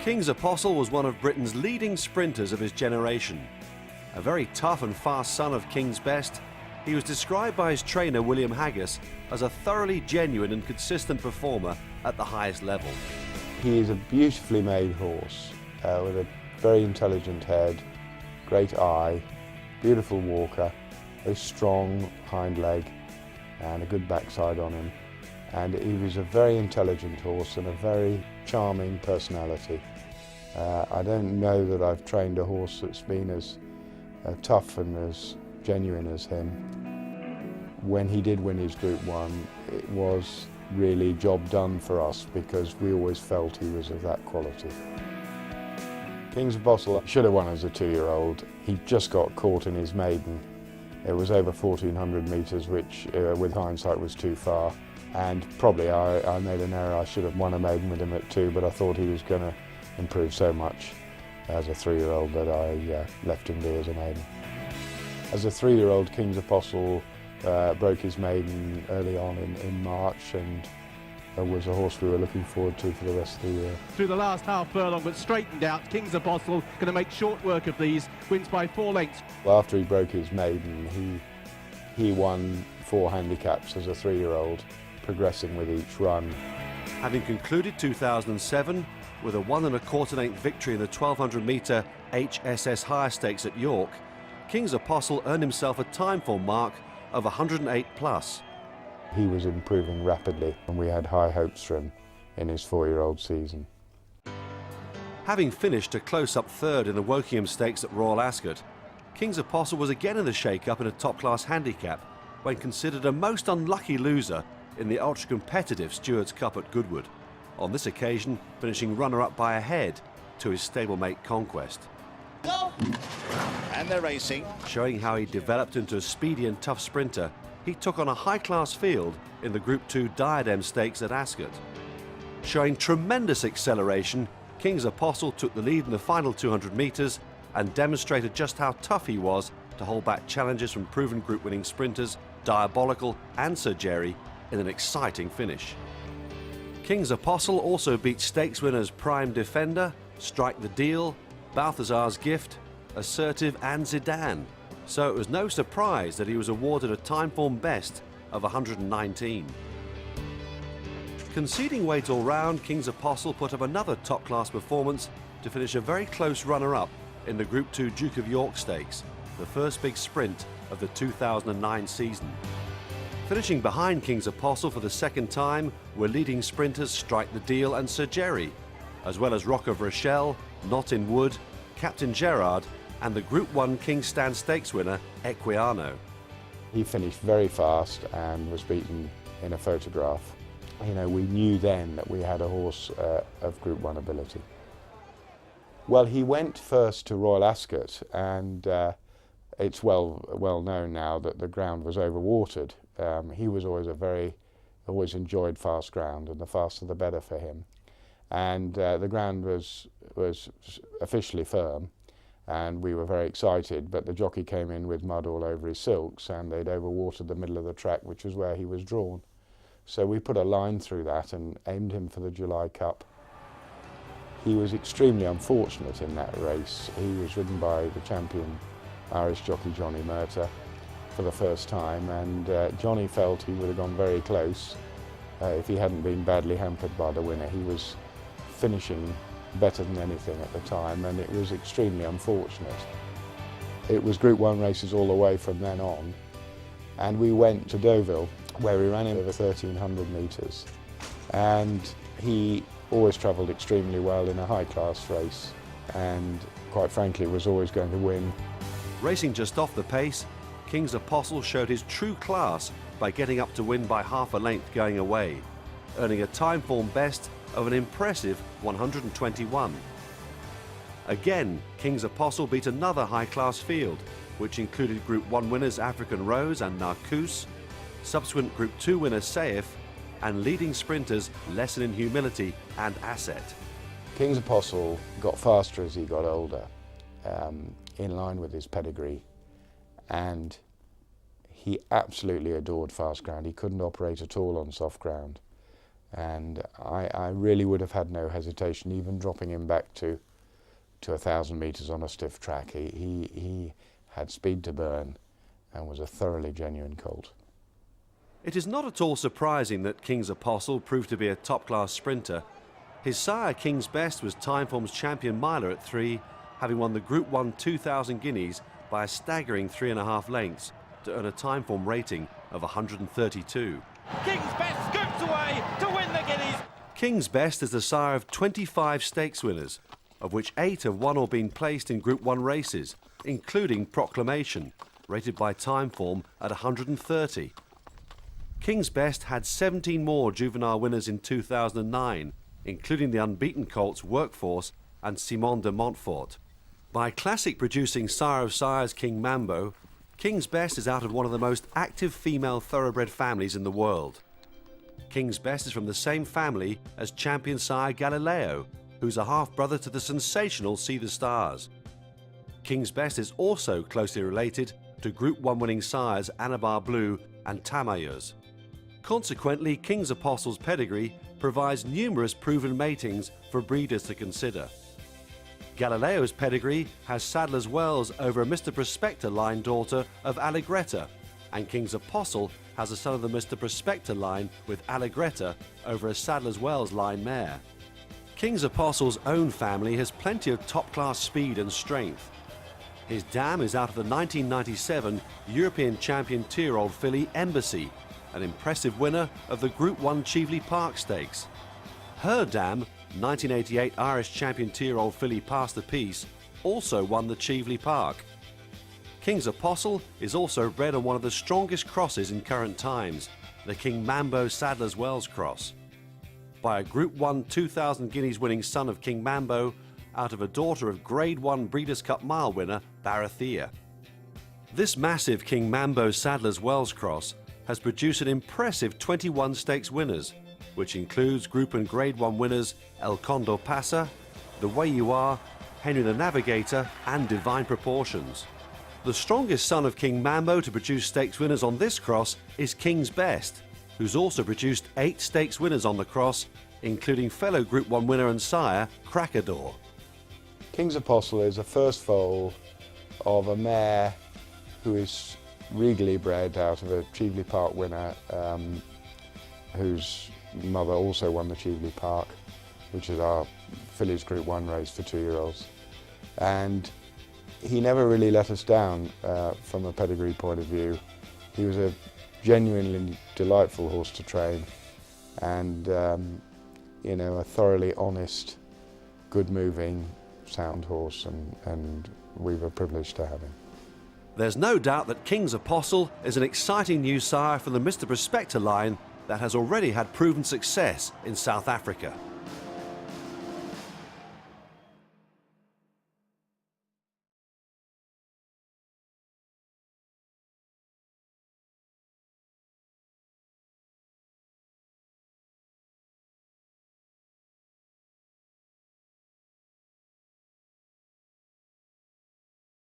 King's Apostle was one of Britain's leading sprinters of his generation. A very tough and fast son of King's Best, he was described by his trainer William Haggis as a thoroughly genuine and consistent performer at the highest level. He is a beautifully made horse with a very intelligent head, great eye, beautiful walker, a strong hind leg and a good backside on him. And he was a very intelligent horse and a very charming personality. I don't know that I've trained a horse that's been as tough and as genuine as him. When he did win his Group 1, it was really job done for us because we always felt he was of that quality. King's Apostle should have won as a 2-year-old. He just got caught in his maiden. It was over 1,400 metres, which with hindsight was too far. And probably I made an error. I should have won a maiden with him at 2, but I thought he was going to improve so much as a 3-year-old that I left him be as a maiden. As a 3-year-old, King's Apostle broke his maiden early on in March, and was a horse we were looking forward to for the rest of the year. Through the last half furlong, but straightened out, King's Apostle going to make short work of these, wins by 4 lengths. Well, after he broke his maiden, he won 4 handicaps as a 3-year-old, progressing with each run. Having concluded 2007 with a 1 1/4 length victory in the 1,200 metre HSS Higher Stakes at York, King's Apostle earned himself a time form mark of 108 plus. He was improving rapidly and we had high hopes for him in his 4-year-old season. Having finished a close-up 3rd in the Wokingham Stakes at Royal Ascot, King's Apostle was again in the shake-up in a top-class handicap when considered a most unlucky loser in the ultra-competitive Stewards Cup at Goodwood, on this occasion finishing runner-up by a head to his stablemate Conquest. And they're racing. Showing how he developed into a speedy and tough sprinter, he took on a high-class field in the Group 2 Diadem Stakes at Ascot. Showing tremendous acceleration, King's Apostle took the lead in the final 200 metres and demonstrated just how tough he was to hold back challenges from proven group-winning sprinters Diabolical and Sir Jerry in an exciting finish. King's Apostle also beat stakes winners Prime Defender, Strike the Deal, Balthazar's Gift, Assertive and Zidane, so it was no surprise that he was awarded a time form best of 119. Conceding weight all round, King's Apostle put up another top-class performance to finish a very close runner-up in the Group 2 Duke of York Stakes, the first big sprint of the 2009 season. Finishing behind King's Apostle for the second time were leading sprinters Strike the Deal and Sir Jerry, as well as Rock of Rochelle, Not in Wood, Captain Gerard and the Group 1 King's Stand Stakes winner Equiano. He finished very fast and was beaten in a photograph. You know, we knew then that we had a horse of Group 1 ability. Well, he went first to Royal Ascot, and it's well known now that the ground was overwatered. He was always enjoyed fast ground, and the faster the better for him. And the ground was officially firm, and we were very excited, but the jockey came in with mud all over his silks and they'd overwatered the middle of the track, which was where he was drawn. So we put a line through that and aimed him for the July Cup. He was extremely unfortunate in that race. He was ridden by the champion Irish jockey Johnny Murtagh for the first time, and Johnny felt he would have gone very close if he hadn't been badly hampered by the winner. He was finishing better than anything at the time, and it was extremely unfortunate. It was Group 1 races all the way from then on, and we went to Deauville where we ran him over 1,300 metres, and he always travelled extremely well in a high-class race, and quite frankly was always going to win. Racing just off the pace, King's Apostle showed his true class by getting up to win by half a length going away, earning a time form best of an impressive 121. Again, King's Apostle beat another high-class field, which included Group 1 winners African Rose and Narcous, subsequent Group 2 winner Saif, and leading sprinters Lesson in Humility and Asset. King's Apostle got faster as he got older, in line with his pedigree, and he absolutely adored fast ground. He couldn't operate at all on soft ground. And I really would have had no hesitation, even dropping him back to 1,000 metres on a stiff track. He had speed to burn and was a thoroughly genuine colt. It is not at all surprising that King's Apostle proved to be a top-class sprinter. His sire, King's Best, was Timeform's champion miler at 3, having won the Group 1 2,000 guineas by a staggering 3.5 lengths to earn a Timeform rating of 132. King's Best scoops away to win the guineas. King's Best is the sire of 25 stakes winners, of which 8 have won or been placed in Group 1 races, including Proclamation, rated by Timeform at 130. King's Best had 17 more juvenile winners in 2009, including the unbeaten colts Workforce and Simon de Montfort. By classic producing sire of sires King Mambo, King's Best is out of one of the most active female thoroughbred families in the world. King's Best is from the same family as champion sire Galileo, who's a half-brother to the sensational See the Stars. King's Best is also closely related to Group 1 winning sires Anabar Blue and Tamayus. Consequently, King's Apostle's pedigree provides numerous proven matings for breeders to consider. Galileo's pedigree has Sadler's Wells over a Mr. Prospector line daughter of Allegretta, and King's Apostle has a son of the Mr. Prospector line with Allegretta over a Sadler's Wells line mare. King's Apostle's own family has plenty of top-class speed and strength. His dam is out of the 1997 European champion 2-year-old filly Embassy, an impressive winner of the Group 1 Cheveley Park Stakes. Her dam, 1988 Irish champion 2-year-old filly Past the Peace, also won the Cheveley Park. King's Apostle is also bred on one of the strongest crosses in current times, the King Mambo Sadler's Wells cross, by a Group 1 2,000 guineas winning son of King Mambo out of a daughter of Grade 1 Breeders' Cup Mile winner Barathea. This massive King Mambo Sadler's Wells cross has produced an impressive 21 stakes winners, which includes Group and Grade 1 winners El Condor Pasa, The Way You Are, Henry the Navigator and Divine Proportions. The strongest son of King Mambo to produce stakes winners on this cross is King's Best, who's also produced 8 stakes winners on the cross, including fellow Group 1 winner and sire Cracador. King's Apostle is a first foal of a mare who is regally bred out of a Cheveley Park winner, whose mother also won the Cheveley Park, which is our fillies Group 1 race for 2-year-olds. And he never really let us down from a pedigree point of view. He was a genuinely delightful horse to train, and you know, a thoroughly honest, good-moving, sound horse, and we were privileged to have him. There's no doubt that King's Apostle is an exciting new sire from the Mr. Prospector line that has already had proven success in South Africa.